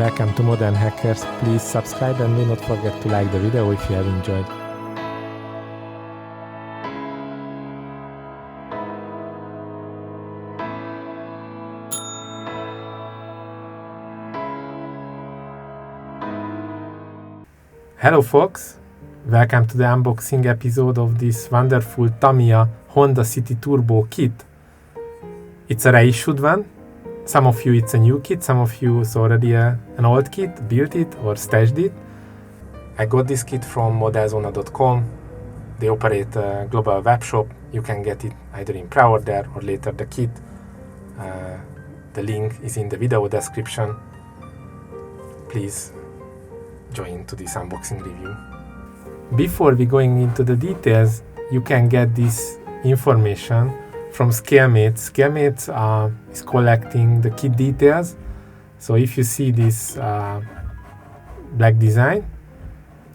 Welcome to Modern Hackers. Please subscribe and do not forget to like the video if you have enjoyed. Hello folks, welcome to the unboxing episode of this wonderful Tamiya Honda City Turbo kit. It's a reissued one. Some of you it's a new kit, some of you it's already an old kit, built it or stashed it. I got this kit from modelzona.com. They operate a global web shop. You can get it either in pre-order or later the kit. The link is in the video description. Please join to this unboxing review. Before we going into the details, you can get this information from Scalemates. Scalemates is collecting the kit details. So if you see this black design,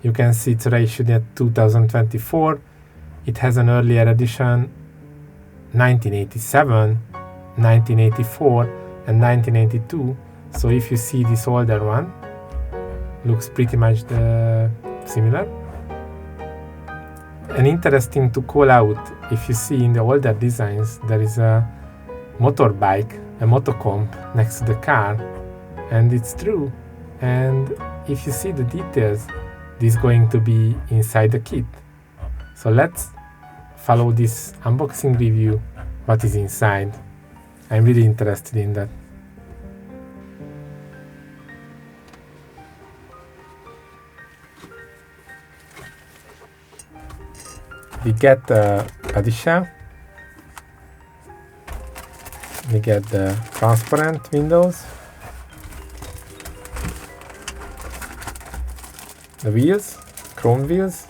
you can see it's reissued at 2024. It has an earlier edition 1987, 1984 and 1982. So if you see this older one, looks pretty much similar. And interesting to call out, if you see in the older designs, there is a motorbike, a motocomp next to the car, and it's true. And if you see the details, this is going to be inside the kit. So let's follow this unboxing review, what is inside. I'm really interested in that. We get the body shell, we get the transparent windows, the wheels, chrome wheels.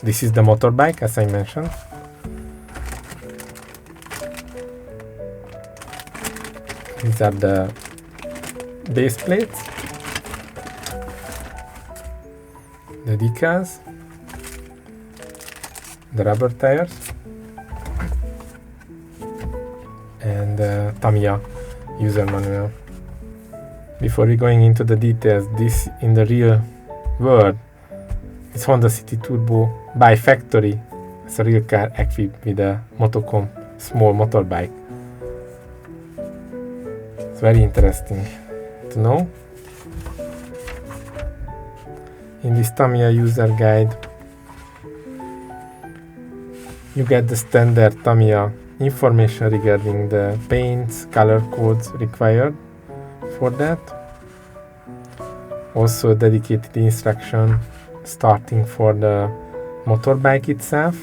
This is the motorbike, as I mentioned. These are the base plates, the decals, the rubber tires, and the Tamiya user manual. Before we going into the details, this in the real world is Honda City Turbo by factory. It's a real car equipped with a motocomp, small motorbike. It's very interesting to know. In this Tamiya user guide, you get the standard Tamiya information regarding the paints, color codes required for that. Also a dedicated instruction starting for the motorbike itself.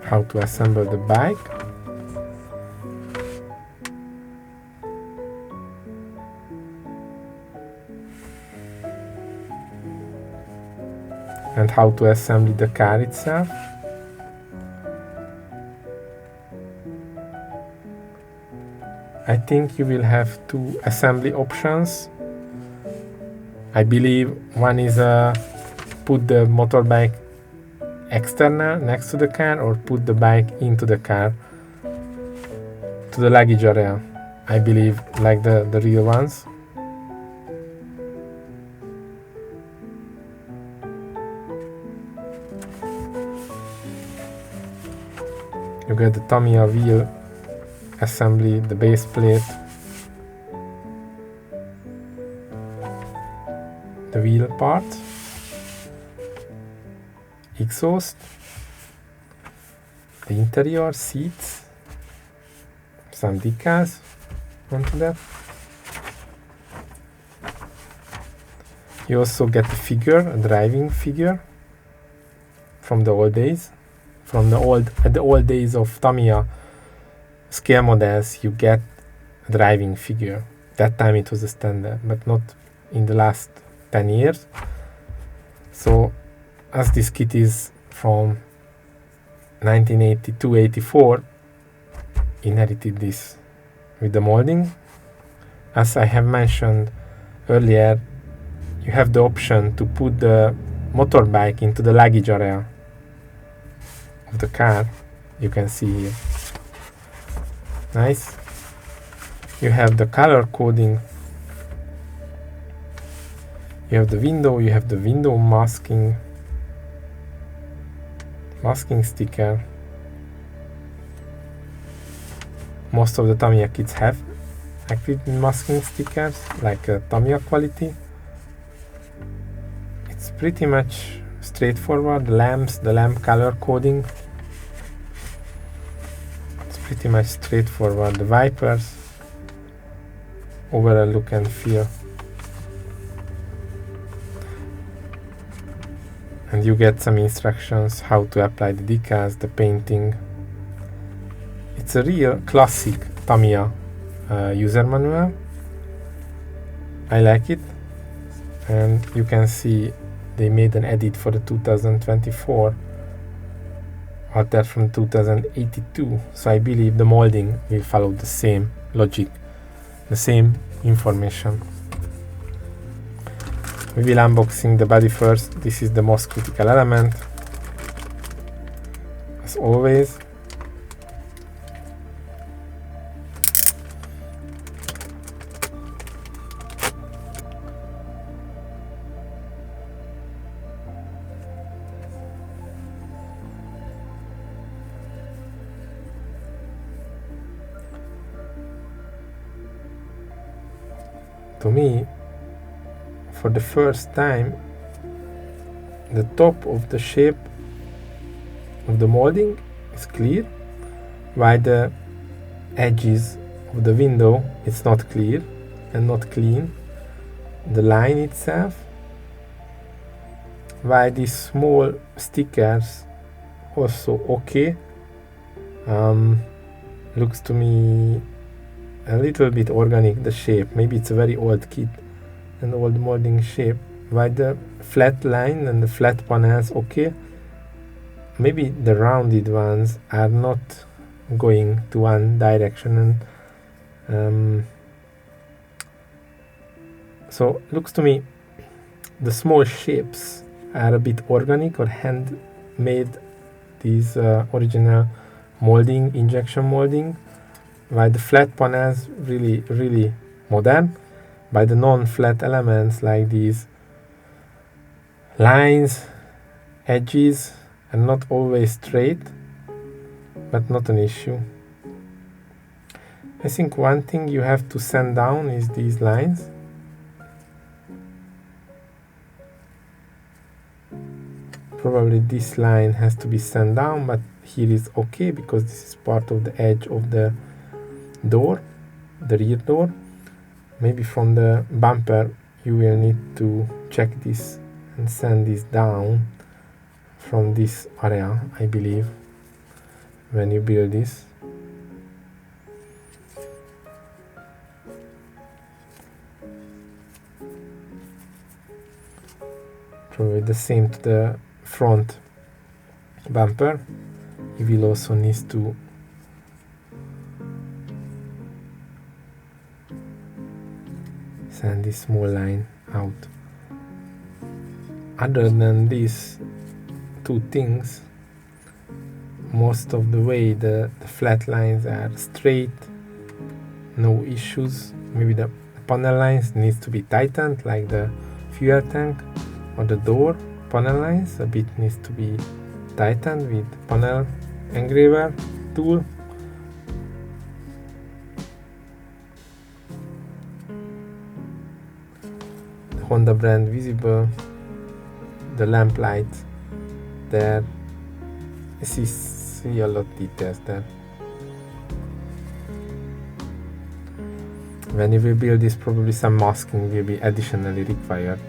How to assemble the bike. And how to assemble the car itself. I think you will have two assembly options. I believe one is put the motorbike external next to the car, or put the bike into the car to the luggage area. I believe like the real ones. You get the Tamiya wheel assembly, the base plate, the wheel part, exhaust, the interior seats, some decals onto that. You also get a figure, a driving figure from the old days. From the old days of Tamiya scale models, you get a driving figure. That time it was a standard, but not in the last 10 years. So, as this kit is from 1982-84, inherited this with the molding. As I have mentioned earlier, you have the option to put the motorbike into the luggage area. of the car, you can see here. Nice. You have the color coding. You have the window masking sticker. Most of the Tamiya kits have active masking stickers, like Tamiya quality. It's pretty much straightforward. The lamp color coding. It's pretty much straightforward. The wipers, overall look and feel. And you get some instructions how to apply the decals, the painting. It's a real classic Tamiya user manual. I like it. And you can see they made an edit for the 2024 altered from 2082. So I believe the molding will follow the same logic, the same information. We will unboxing the body first. This is the most critical element, as always. To me, for the first time, the top of the shape of the molding is clear, while the edges of the window is not clear and not clean. The line itself, while these small stickers also okay, looks to me a little bit organic, the shape. Maybe it's a very old kit, an old molding shape. While the flat line and the flat panels okay, maybe the rounded ones are not going to one direction, and so looks to me the small shapes are a bit organic or handmade, these original molding, injection molding, while the flat panels really modern. By the non-flat elements like these lines, edges are not always straight, but not an issue. I think one thing you have to sand down is these lines. Probably this line has to be sand down, but here is okay because this is part of the edge of the door, the rear door. Maybe from the bumper you will need to check this and sand this down from this area, I believe, when you build this. Probably the same to the front bumper. You will also need to sand this small line out. Other than these two things, most of the way the flat lines are straight, no issues. Maybe the panel lines needs to be tightened, like the fuel tank or the door panel lines a bit needs to be tightened with panel engraver tool. Honda brand visible, the lamp light there. I see a lot of details there. When you will build this, probably some masking will be additionally required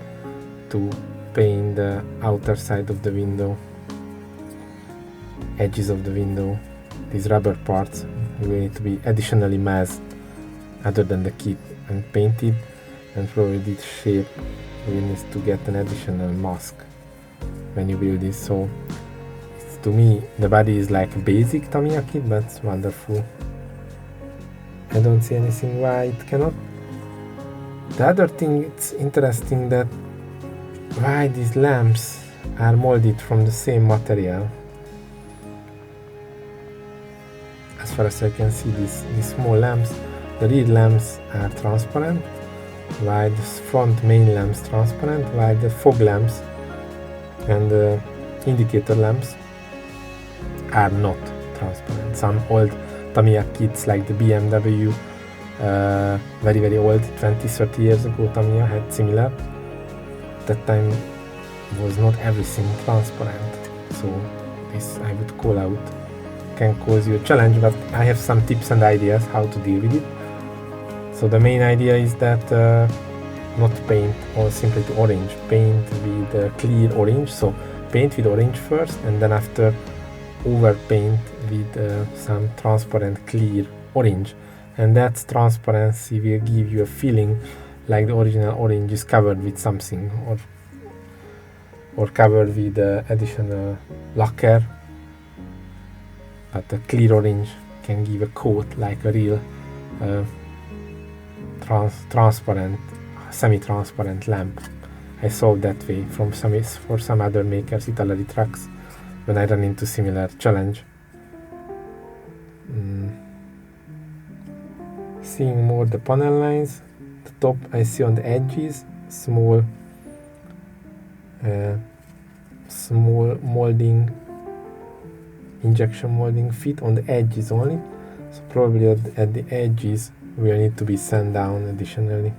to paint the outer side of the window, edges of the window. These rubber parts will need to be additionally masked other than the kit and painted. And probably this shape will need to get an additional mask when you build this. So to me the body is like a basic Tamiya kit, but it's wonderful. I don't see anything why it cannot. The other thing, it's interesting that why these lamps are molded from the same material. as far as I can see, these small lamps. The rear lamps are transparent, while the front main lamps transparent, while the fog lamps and the indicator lamps are not transparent. Some old Tamiya kits like the BMW, very old, 20-30 years ago, Tamiya had similar. That time was not everything transparent, so this I would call out. Can cause you a challenge, but I have some tips and ideas how to deal with it. So the main idea is that not paint or simply to orange, paint with clear orange. So paint with orange first, and then after over paint with some transparent clear orange, and that transparency will give you a feeling like the original orange is covered with something, or covered with additional lacquer, but the clear orange can give a coat like a real transparent, semi-transparent lamp. I saw that way for some other makers, Italy trucks, when I ran into similar challenge. Seeing more the panel lines, the top I see on the edges small molding, injection molding fit on the edges only, so probably at the edges will need to be sand down additionally.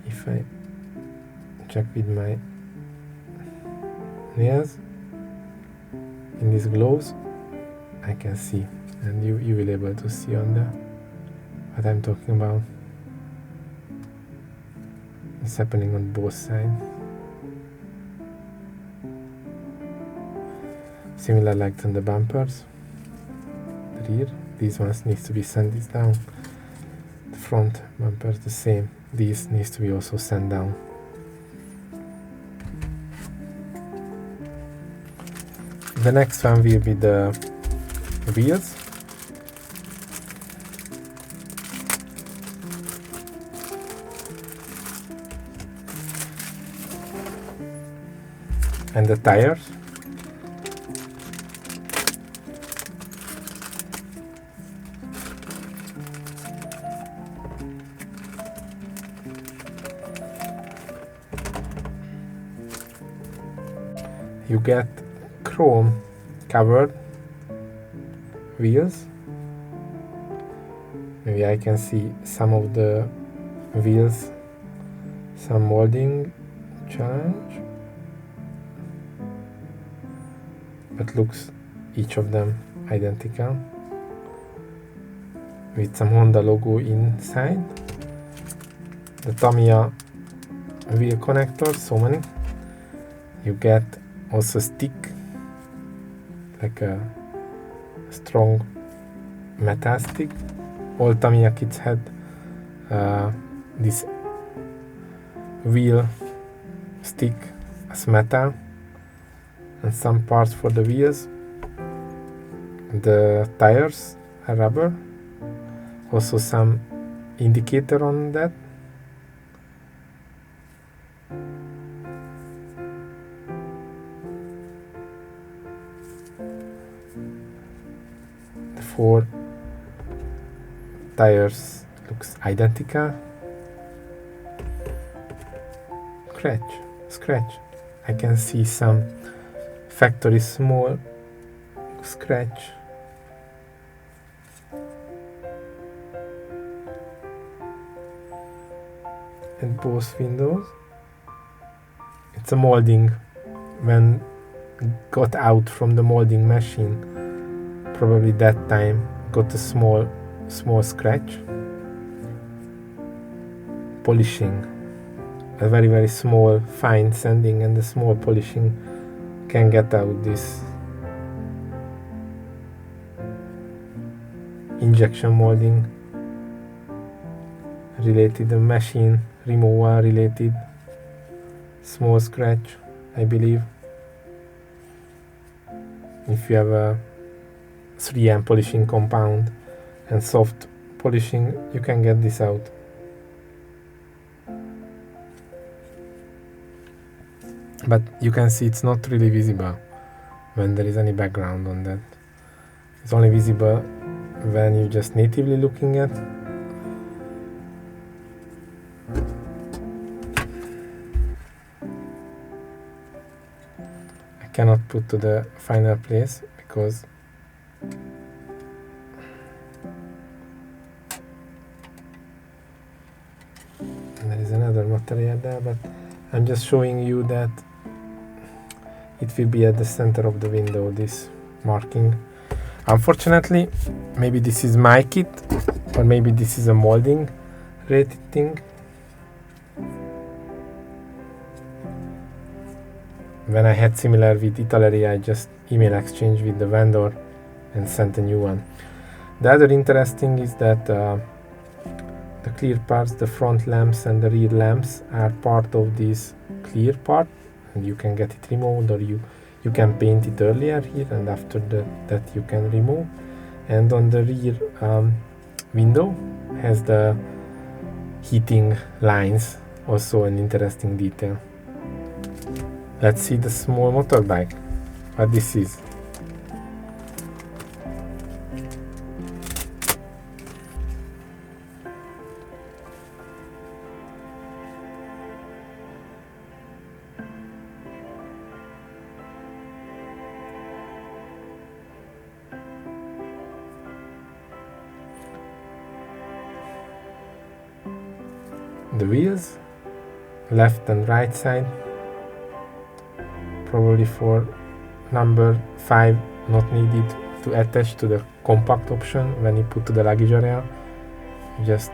If I check with my nails in these gloves, I can see, and you will be able to see on the what I'm talking about. It's happening on both sides. Similar like on the bumpers, the rear, these ones needs to be sanded down. The front bumpers the same, these needs to be also sand down. The next one will be the wheels. And the tires. You get chrome covered wheels. Maybe I can see some of the wheels, some molding challenge, but looks each of them identical with some Honda logo inside. The Tamiya wheel connectors, so many. You get also stick, like a strong metal stick. All Tamiya kits had this wheel stick as metal, and some parts for the wheels. The tires are rubber, also some indicator on that. The 4 tires looks identical. Scratch. I can see some factory small scratch. And both windows. It's a molding. When got out from the molding machine, probably that time got a small scratch. Polishing, a very small fine sanding and the small polishing can get out this injection molding related, the machine removal related small scratch, I believe. If you have a 3M polishing compound and soft polishing, you can get this out. But you can see it's not really visible when there is any background on that. It's only visible when you're just natively looking at. I cannot put to the final place because there is another material there, but I'm just showing you that it will be at the center of the window, this marking. Unfortunately, maybe this is my kit, or maybe this is a molding rated thing. When I had similar with Italy, I just email exchange with the vendor and sent a new one. The other interesting is that the clear parts, the front lamps and the rear lamps are part of this clear part, and you can get it removed, or you can paint it earlier here, and after that you can remove. And on the rear window has the heating lines, also an interesting detail. Let's see the small motorbike, what this is. The wheels, left and right side, probably for number 5 not needed to attach to the compact option. When you put to the luggage area, you just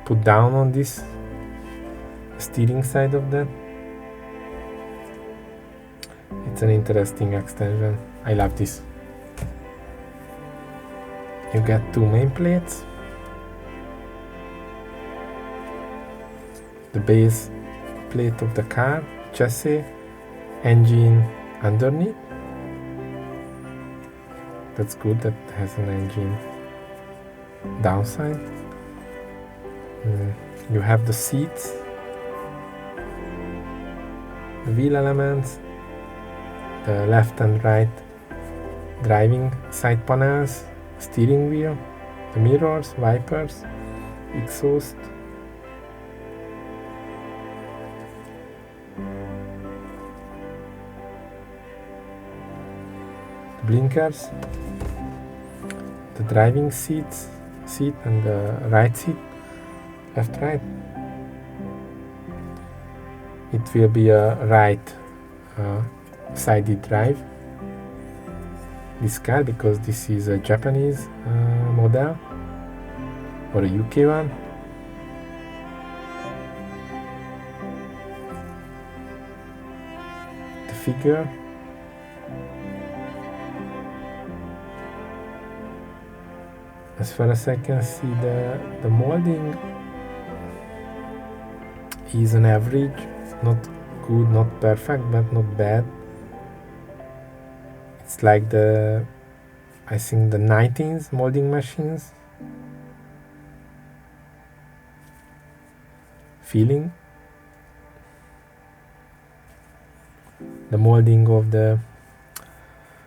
put down on this steering side of that. It's an interesting extension. I love this. You get 2 main plates, the base plate of the car, chassis, engine underneath. That's good, that has an engine downside. You have the seats, the wheel elements, the left and right driving side panels, steering wheel, the mirrors, wipers, exhaust, blinkers, the driving seat and the right seat, left right. It will be a right sided drive, this car, because this is a Japanese model or a UK one. The figure, as far as I can see, the molding is an average, not good, not perfect, but not bad. It's like I think the 19th molding machines feeling. The molding of the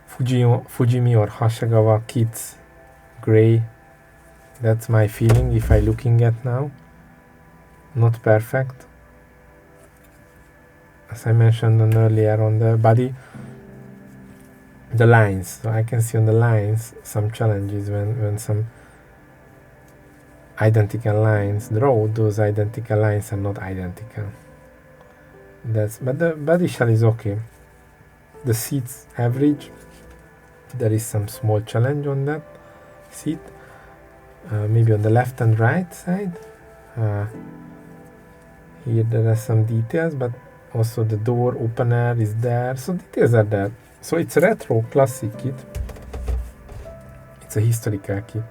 Fujimi or Hasegawa kits, gray. That's my feeling if I looking at now. Not perfect. As I mentioned earlier, on the body, the lines. So I can see on the lines some challenges when some identical lines draw. Those identical lines are not identical. But the body shell is okay. The seats average. There is some small challenge on that seat. Maybe on the left and right side. Here there are some details, but also the door opener is there. So details are there. So it's a retro classic kit. It's a historical kit.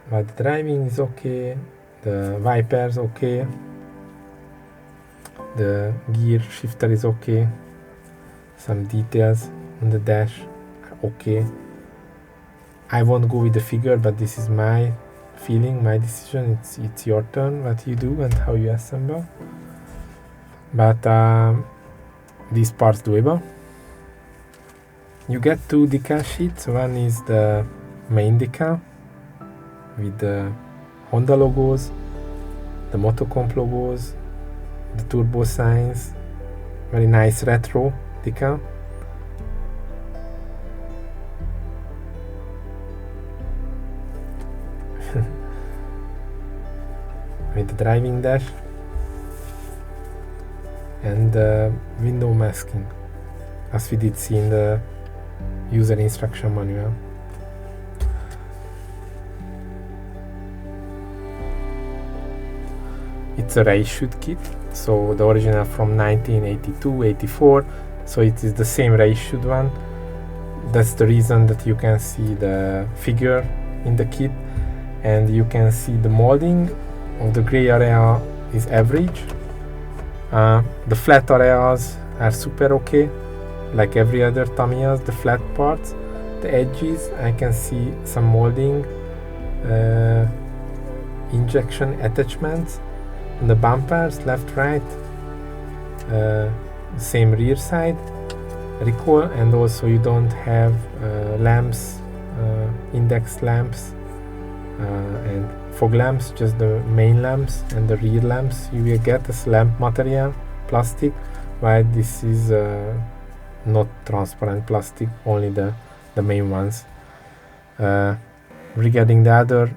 But the driving is okay. The wipers okay. The gear shifter is okay. Some details on the dash are okay. I won't go with the figure, but this is my feeling, my decision. It's your turn, what you do and how you assemble. But these parts doable. You get 2 decal sheets. One is the main decal with the Honda logos, the Motocomp logos, the turbo signs, very nice retro decal. With the driving dash and the window masking, as we did see in the user instruction manual. It's a reissued kit, so the original from 1982-84, so it is the same reissued one. That's the reason that you can see the figure in the kit, and you can see the molding of the gray area is average. The flat areas are super okay, like every other Tamiya's, the flat parts. The edges, I can see some molding, injection attachments on the bumpers, left, right, same rear side, recoil, and also you don't have lamps, index lamps, and fog lamps, just the main lamps and the rear lamps you will get as lamp material, plastic, while this is not transparent plastic, only the main ones. Regarding the other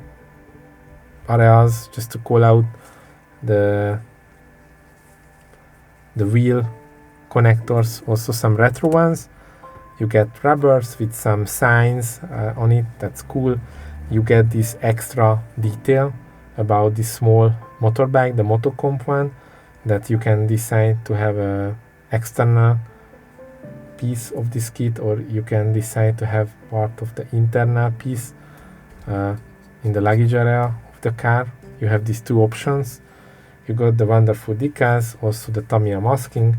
areas, just to call out the wheel connectors, also some retro ones. You get rubbers with some signs on it, that's cool. You get this extra detail about this small motorbike, the Motocomp one, that you can decide to have a external piece of this kit, or you can decide to have part of the internal piece in the luggage area of the car. You have these two options. You got the wonderful decals, also the Tamiya masking.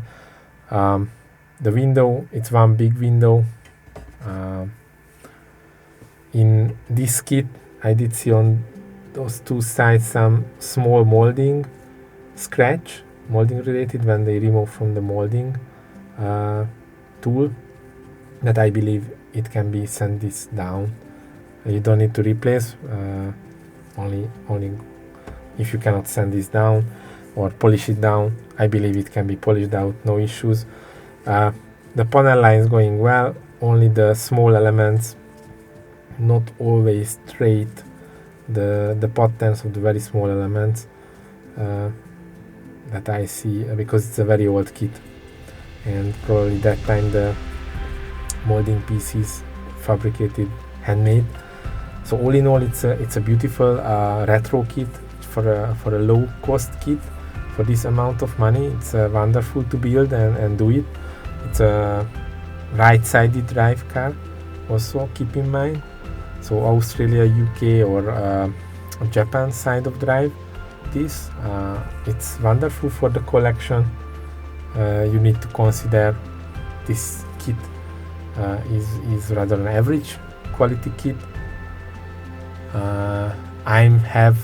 The window, it's one big window. In this kit, I did see on those two sides some small molding scratch, molding related, when they remove from the molding tool, that I believe it can be sent this down. You don't need to replace, only if you cannot sand this down or polish it down. I believe it can be polished out, no issues. The panel line is going well, only the small elements, not always straight, the patterns of the very small elements that I see, because it's a very old kit, and probably that time the molding pieces fabricated handmade. So all in all, it's a beautiful retro kit for a low cost kit for this amount of money. It's wonderful to build and do it. It's a right-sided drive car, also keep in mind. So Australia, UK, or Japan side of drive. It's wonderful for the collection. You need to consider this kit is rather an average quality kit. I have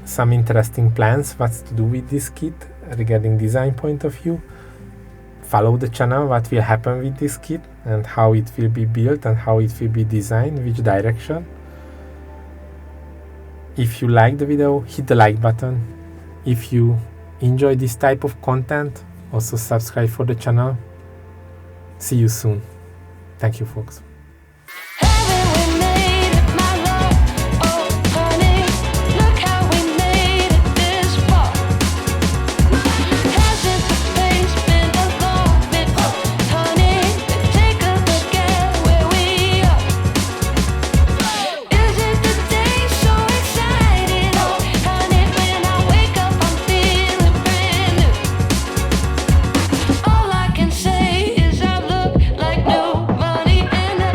some interesting plans what to do with this kit regarding design point of view. Follow the channel, what will happen with this kit and how it will be built and how it will be designed, which direction. If you like the video, hit the like button. If you enjoy this type of content, also subscribe for the channel. See you soon. Thank you, folks. All I can say is I look like new money in the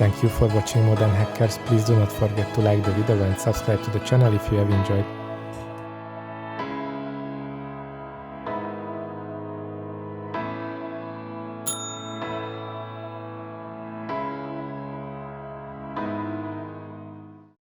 Thank you for watching Modern Hackers. Please do not forget to like the video and subscribe to the channel if you have enjoyed.